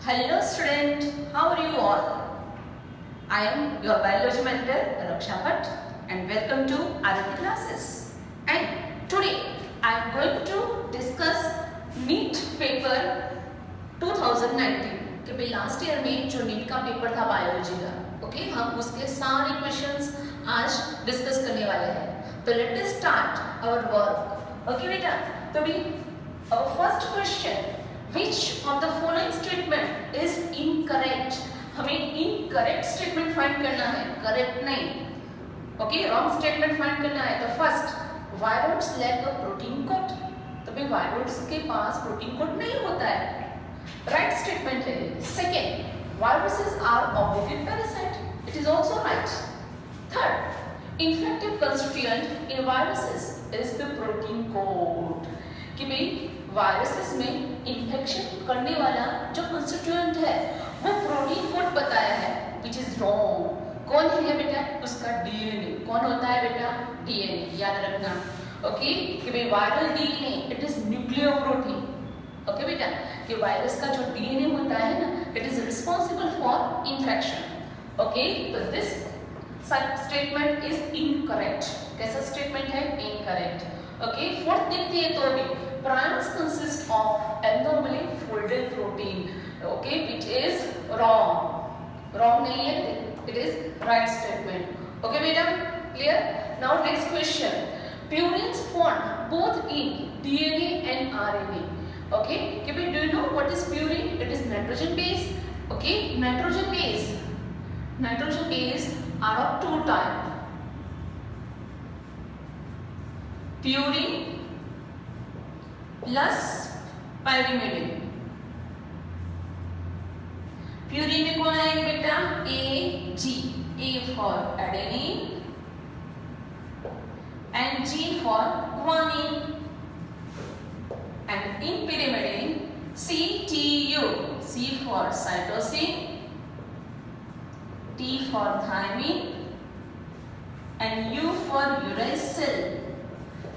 Hello student, how are you all? I am your biology mentor Raksha Bhatt and welcome to Aditi classes. And today I am going to discuss NEET paper 2019 कि भाई last year में जो NEET का paper था biology का, okay, हम उसके सारे क्वेश्चंस आज डिस्कस करने वाले हैं. तो let us start our work. Okay बेटा, तो भी our first question, which of the following statement is incorrect? हमें incorrect statement find करना है, correct नहीं. Okay, wrong statement find करना है. तो first, viroids lack a protein coat. तो भाई viroids के पास protein coat नहीं होता है. Right statement है. Second, viruses are obligate parasite. It is also right. Third, infective constituent in viruses is the protein coat. कि भाई वायरसेस में इन्फेक्शन करने वाला जो कंस्टिट्यूएंट है वो प्रोटीन कोड बताया है, विच इज रॉन्ग. कौन है बेटा? उसका डीएनए. कौन होता है बेटा? डीएनए. याद रखना. ओके, कि भाई viral DNA it is nucleoprotein. Okay बेटा, कि वायरस का जो डीएनए होता है ना, it is responsible for infection. Okay, तो दिस स्टेटमेंट इज इनकरेक्ट. कैसा स्टेटमेंट है? इनकरेक्ट. ओके, फोर्थ देखते हैं तो भी prions consist of abnormally folded protein, okay, which is wrong. Wrong नहीं है, it is right statement. Okay बेटा, clear? Now next question. Purines formed both in DNA and RNA. Okay, कि भाई do you know what is purine? It is nitrogen base. Okay, nitrogen base. Nitrogen base are of two types. Purine plus pyrimidine. Purine में कौन आएगा बेटा? A G. A for adenine and G for guanine. And in pyrimidine C T U. C for cytosine, T for thymine and U for uracil.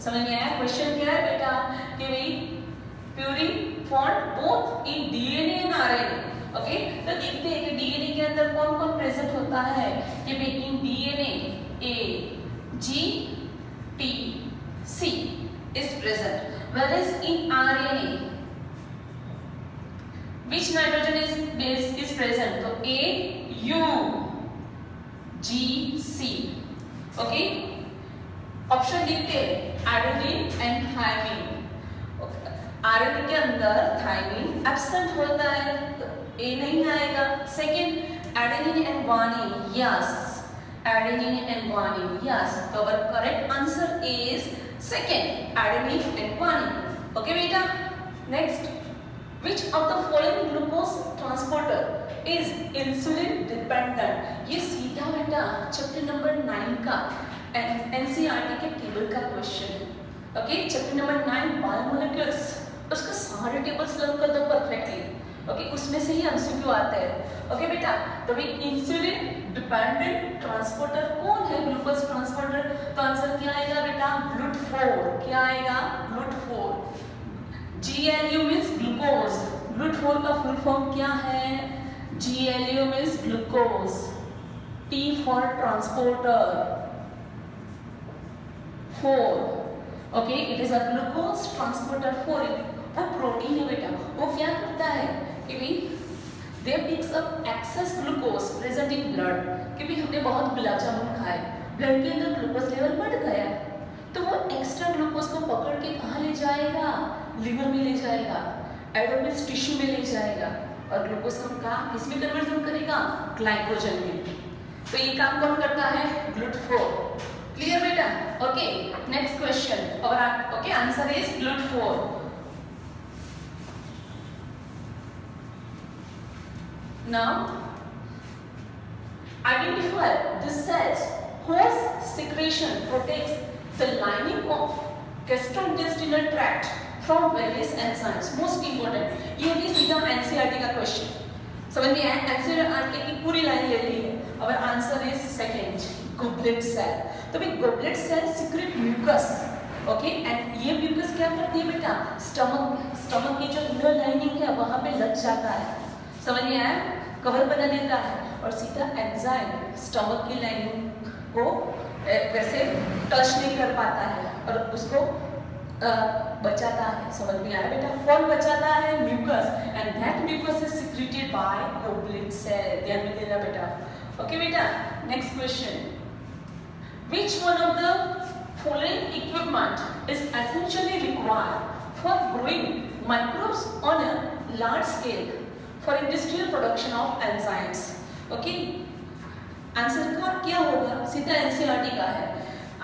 समझ में आया? Question क्या है बेटा कि भाई purine form both in DNA and RNA. Okay, तो देखते हैं कि डीएनए के अंदर कौन कौन प्रेजेंट होता है. कि भाई in DNA A G T C is present, whereas in RNA which nitrogen is base is present? तो A U G C. Okay, option देखते हैं. Adenine and thymine. आरएनए के अंदर थायमिन एब्सेंट होता है, तो ए नहीं आएगा. Second, adenine and guanine. Yes, adenine and guanine. Yes, तो our correct answer is second, adenine and guanine. Okay बेटा, next, which of the following glucose transporter is insulin dependent? ये सीधा बेटा चैप्टर नंबर 9 का NCERT के table का question है. Okay, chapter number 9 biomolecules, उसका सारे टेबल्स लर्न कर दो परफेक्टली. ओके, उसमें से ही एमसीक्यू आते हैं. ओके बेटा, तो भाई इंसुलिन डिपेंडेंट ट्रांसपोर्टर कौन है? Glucose transporter. तो आंसर क्या आएगा बेटा? GLUT4. क्या आएगा? GLUT4. GLU means glucose. GLUT4 का फुल फॉर्म क्या है? GLU means glucose. T for transporter. 4. Okay, it is a glucose transporter 4. वो प्रोटीन है बेटा. वो क्या करता है कि भाई they picks up excess glucose present in blood. कि भाई हमने बहुत गुलाब जामुन खाए, ब्लड के अंदर ग्लूकोज लेवल बढ़ गया, तो वो एक्स्ट्रा ग्लूकोज को पकड़ के कहाँ ले जाएगा? लिवर में ले जाएगा, एडोमिस टिश्यू में ले जाएगा, और ग्लूकोज को कहाँ किस में कन्वर्जन करेगा? ग्लाइकोजन में. तो ये काम कौन करता है? GLUT4. क्लियर बेटा? Okay, next question. और okay, answer is GLUT4. Now identify the cells whose secretion protects the lining of gastrointestinal tract from various enzymes. Most important, ये भी सीधा एनसीईआरटी का क्वेश्चन. समझ में आया? एनसीईआरटी की पूरी लाइन ले ली है. और answer is second, goblet cell. तो भाई goblet cell secrete mucus. Okay, and ये म्यूकस क्या करती है बेटा? स्टमक की जो इनर लाइनिंग है वहां पे लग जाता है. समझ में आया? कवर बना देता है और सीधा एंजाइम स्टमक की लाइनिंग को वैसे टच नहीं कर पाता है और उसको बचाता है। समझ में आया बेटा? कौन बचाता है? Mucus, and that mucus is secreted by goblet cell. ध्यान में देना बेटा। ओके बेटा, next question, which one of the following equipment is essentially required for growing microbes on a large scale for industrial production of enzymes? Okay, answer का क्या होगा? सीधा NCERT का है,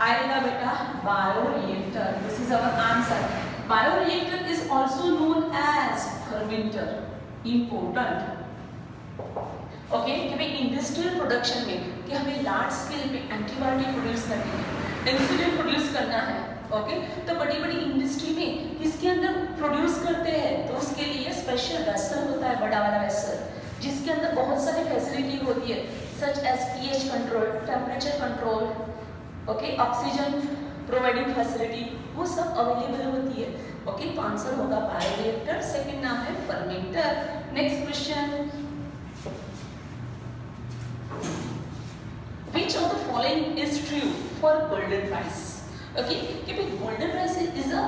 आएगा बेटा bioreactor. This is our answer. Bioreactor is also known as fermenter. Important. Okay, कि भाई इंडस्ट्रियल प्रोडक्शन में कि हमें लार्ज स्केल पे एंटीबायोटिक प्रोड्यूस करनी है, इंसुलिन प्रोड्यूस करना है। ओके, तो बड़ी बड़ी इंडस्ट्री में किसके अंदर प्रोड्यूस करते हैं? तो उसके लिए स्पेशल वेसल होता है, बड़ा वाला वेसल, जिसके अंदर बहुत सारी फैसिलिटी होती है, such as pH control, temperature control, okay, oxygen providing facility, वो सब अवेलेबल होती है। ओके, तो आंसर होगा बायोरिएक्टर। सेकंड नाम है fermenter. Next question, which of the following is true for golden rice? Okay, कि भाई golden rice is a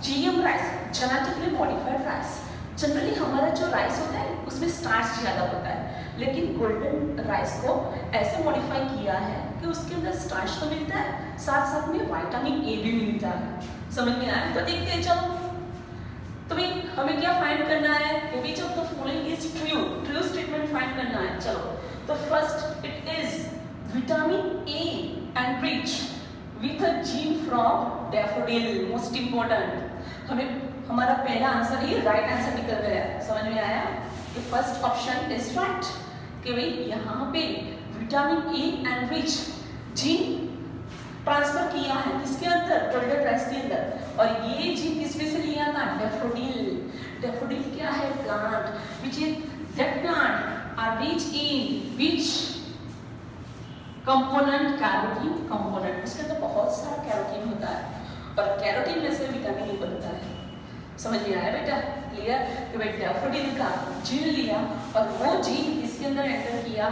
GM rice, genetically modified rice. Generally हमारा जो राइस होता है उसमें स्टार्च ज़्यादा होता है, लेकिन गोल्डन राइस को ऐसे मॉडिफाई किया है कि उसके अंदर स्टार्च तो मिलता है, साथ साथ में विटामिन ए भी मिलता है। समझ में आया? तो देखते हैं, चलो तो भाई हमें क्या फाइंड करना है? which of the following is true? True statement find करना है। चलो, तो first it is vitamin A enriched with a gene from daffodil. Most important, हमें हमारा पहला आंसर ही राइट आंसर निकल गया। समझ में आया? तो फर्स्ट ऑप्शन इज राइट कि भाई यहाँ पे vitamin A enrich gene transfer किया है किसके अंदर? गोल्डन राइस के अंदर। और ये जीन किसमें से लिया था? डैफोडिल। डैफोडिल क्या है? Plant, which is that plant are rich in which component? Carotene component. उसके अंदर बहुत सारा कैरोटीन होता है और कैरोटीन में से विटामिन ए बनता है। समझ में आया बेटा? क्लियर? कि भाई डैफोडिल का जीन लिया और वो जीन इसके अंदर एंटर किया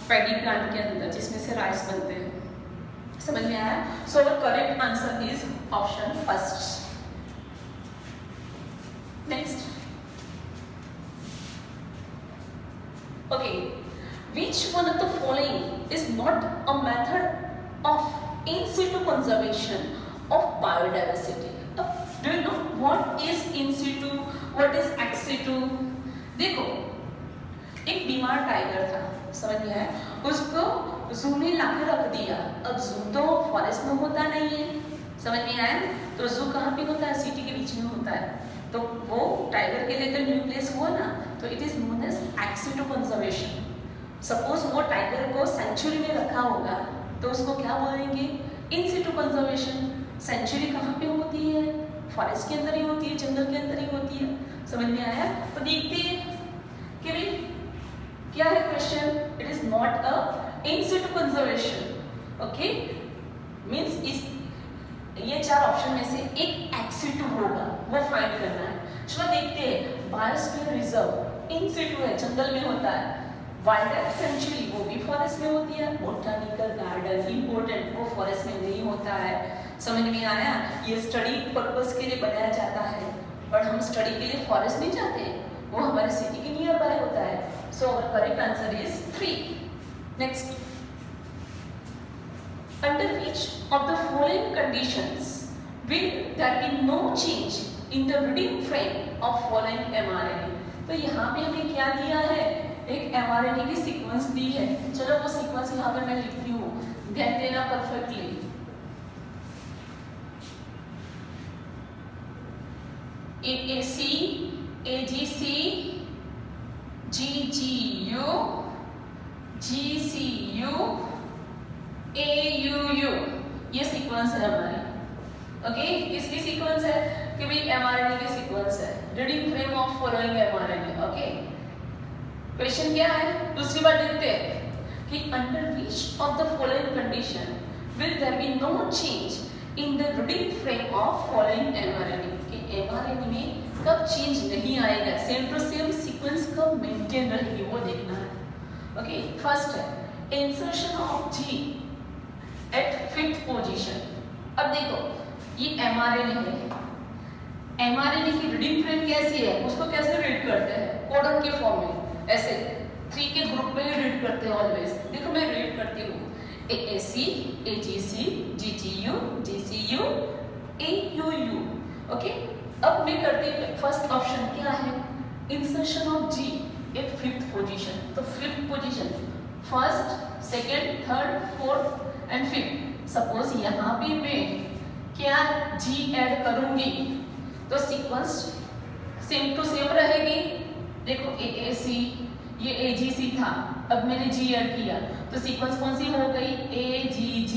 पैडी प्लांट के अंदर, जिसमें से राइस बनते हैं। समझ में आया? So the correct answer is option first. Next, okay, which one of the following is not a method of in situ conservation of biodiversity? Do you know what is in situ, what is ex situ? देखो, एक बीमार tiger था, समझ में है? उसको जू में लाके रख दिया। अब जू तो फॉरेस्ट में होता नहीं है, समझ में आया? तो जू कहाँ पे होता है? सिटी के बीच में होता है। तो वो टाइगर के लिए तो न्यू प्लेस हुआ ना, तो it is known as ex situ conservation। Suppose वो टाइगर को सेंचुरी में रखा होगा तो उसको क्या बोलेंगे? इन सिटू कंजर्वेशन। सेंचुरी कहाँ पे होती है? फॉरेस्ट के अंदर ही होती है, जंगल के अंदर ही होती है। समझ में आया? तो देखते हैं कि भाई क्या है question. It is not a in Situ conservation. Okay, means इस ये चार ऑप्शन में से एक ex situ होगा, वो फाइंड करना है। चलो देखते हैं। बायोस्फीयर रिजर्व इन सिटू है, जंगल में होता है। वाइल्ड लाइफ सेंचुरी वो भी फॉरेस्ट में होती है। बोटानिकल गार्डन इंपॉर्टेंट, वो फॉरेस्ट में नहीं होता है। समझ में आया? ये स्टडी पर्पस के लिए बनाया जाता है और हम स्टडी के लिए फॉरेस्ट नहीं जाते, वो हमारे सिटी के नियर बाय होता है। So our correct answer is 3। Next, under which of the following conditions will there be no change in the reading frame of following mRNA? तो यहाँ पे हमें क्या दिया है? एक mRNA की सीक्वेंस दी है। चलो वो सीक्वेंस यहाँ पे मैं लिखती हूँ, ध्यान देना perfectly. AAC, AGC, GGU, GCU, AUU, ये सीक्वेंस है हमारी। ओके, किसकी सीक्वेंस है? कि भाई mRNA की सीक्वेंस है। Reading frame of following mRNA। Okay, question क्या है? दूसरी बार देखते हैं कि under which of the following condition will there be no change in the reading frame of following mRNA। कि mRNA में कब चेंज नहीं आएगा, सेम टू सेम सीक्वेंस कब मेंटेन रहेगी वो देखना है। ओके, फर्स्ट है insertion of G at 5th position. अब देखो ये mRNA है, mRNA की रीडिंग फ्रेम कैसी है, उसको कैसे रीड करते हैं, कोडन के फॉर्म में, ऐसे 3 के ग्रुप में ही रीड करते हैं ऑलवेज। देखो मैं रीड करती हूँ AAC, AGC, GGU, GCU, AUU। Okay, अब मैं करती हूँ फर्स्ट ऑप्शन क्या है, insertion of G at 5th position. तो 5th position, first, second, third, fourth and 5th। Suppose यहाँ पे मैं क्या G ऐड करूंगी तो सीक्वेंस सेम टू सेम रहेगी। देखो AAC, ये AGC था, अब मैंने G ऐड किया तो सीक्वेंस कौन सी हो गई, AGG।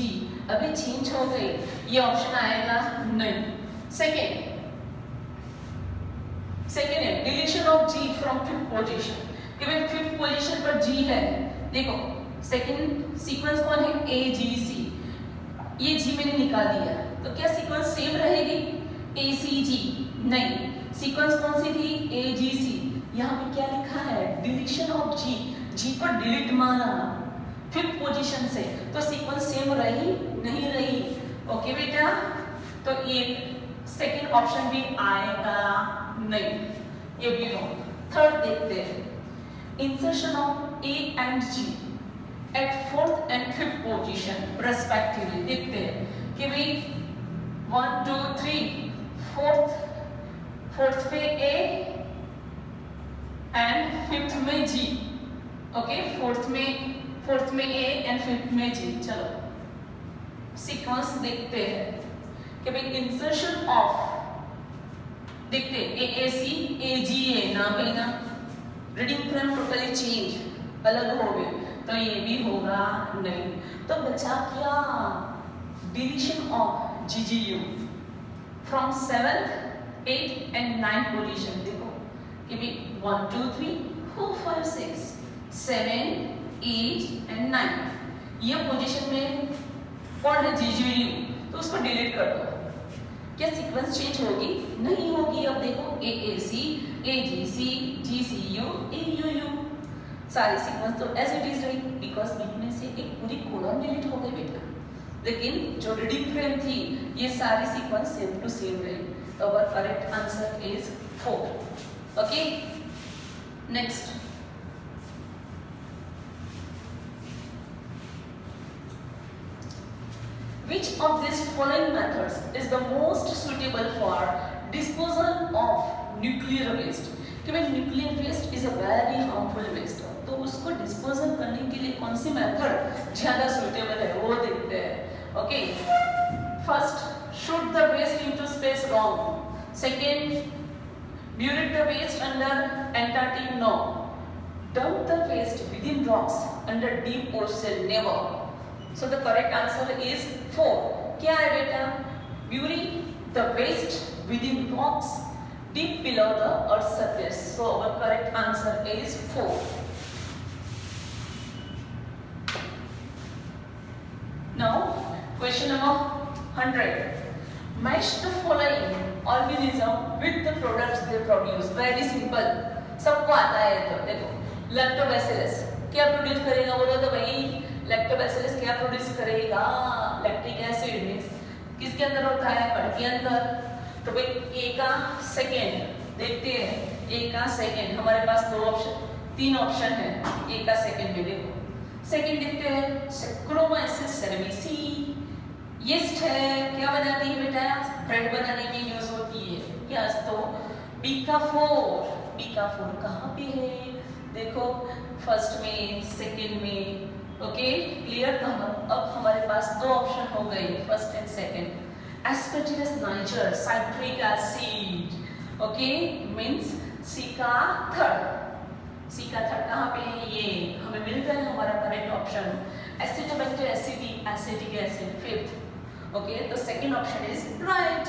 अभी चेंज हो गई, ये ऑप्शन आएगा नहीं। सेकेंड है deletion of G from 5th position, कि भाई 5th पोजीशन पर G है। देखो सेकेंड सीक्वेंस कौन है, AGC, ये G मैंने निकाल दिया तो क्या सीक्वेंस सेम रहेगी, ACG नहीं, सीक्वेंस कौन सी थी, AGC। यहाँ पे क्या लिखा है, डिलीशन ऑफ G को डिलीट माना 5th पोजीशन से, तो सीक्वेंस सेम रही नहीं रही। ओके बेटा, तो ये सेकेंड ऑप्शन भी आएगा नहीं, ये भी रॉन्ग। थर्ड देखते हैं, insertion of A and G at 4th and 5th position respectively. देखते हैं कि भाई 1 2 3 फोर्थ पे A एंड 5th में G। ओके, फोर्थ में A एंड 5th में G। चलो सीक्वेंस देखते हैं कि भाई इंसर्शन ऑफ, देखते AAC AGA नाम है ना, रीडिंग फ्रेम टोटली चेंज, अलग हो गए, तो ये भी होगा नहीं। तो बचा क्या, deletion of GGU from 7th, 8th and 9th position. देखो कि भी 1 2 3 4 5 6 7 8 एंड 9, ये पोजीशन में कौन है, GGU, तो उसको डिलीट कर दो। क्या सीक्वेंस चेंज होगी, नहीं होगी। अब देखो AAC AGC GCU AUU, सारी सीक्वेंस तो एज इट इज रही, बिकॉज बीच में से एक पूरी कोडन डिलीट हो गई बेटा, लेकिन जो रीडिंग फ्रेम थी ये सारी सीक्वेंस सेम टू सेम रही। तो our correct answer is 4। Okay, next, which of these following methods is the most suitable for disposal of nuclear waste? कि भाई nuclear waste is a very harmful waste, तो उसको disposal करने के लिए कौन सी मेथड ज्यादा सुटेबल है वो देखते हैं। Okay, first, shoot the waste into space, wrong. Second, bury the waste under Antarctic, no. Dump the waste within rocks under deep ocean, never. So the correct answer is 4. क्या है बेटा, bury the waste within rocks deep below the earth's surface. So our correct answer is 4. Now question number 100. Match the following organism with the products they produce. Very simple, सबको आता है। तो देखो lactobacillus क्या produce करेगा, बोलो तो भाई लैक्टोबैसिलस क्या प्रोड्यूस करेगा, लैक्टिक एसिड मींस किसके अंदर होता है, कण के अंदर। तो भाई ए का सेकेंड देखते हैं, ए का सेकेंड हमारे पास 3 ऑप्शन है, ए का सेकेंड में देखो सेकेंड देखते हैं, सैक्रोमाइसिस सेरेविसी, यीस्ट है, क्या बनाती है बेटा, ब्रेड बनाने में यूज होती है। क्या तो बीकाफोर कहाँ पे है, देखो फर्स्ट में सेकेंड में। ओके क्लियर, तो अब हमारे पास 2 ऑप्शन हो गए, first and second. Aspergillus niger, citric acid, okay means C का थर्ड कहाँ पे है, ये हमें मिल गया है हमारा correct option. Acetobacter acidic acid fifth. Okay तो सेकेंड ऑप्शन इज राइट।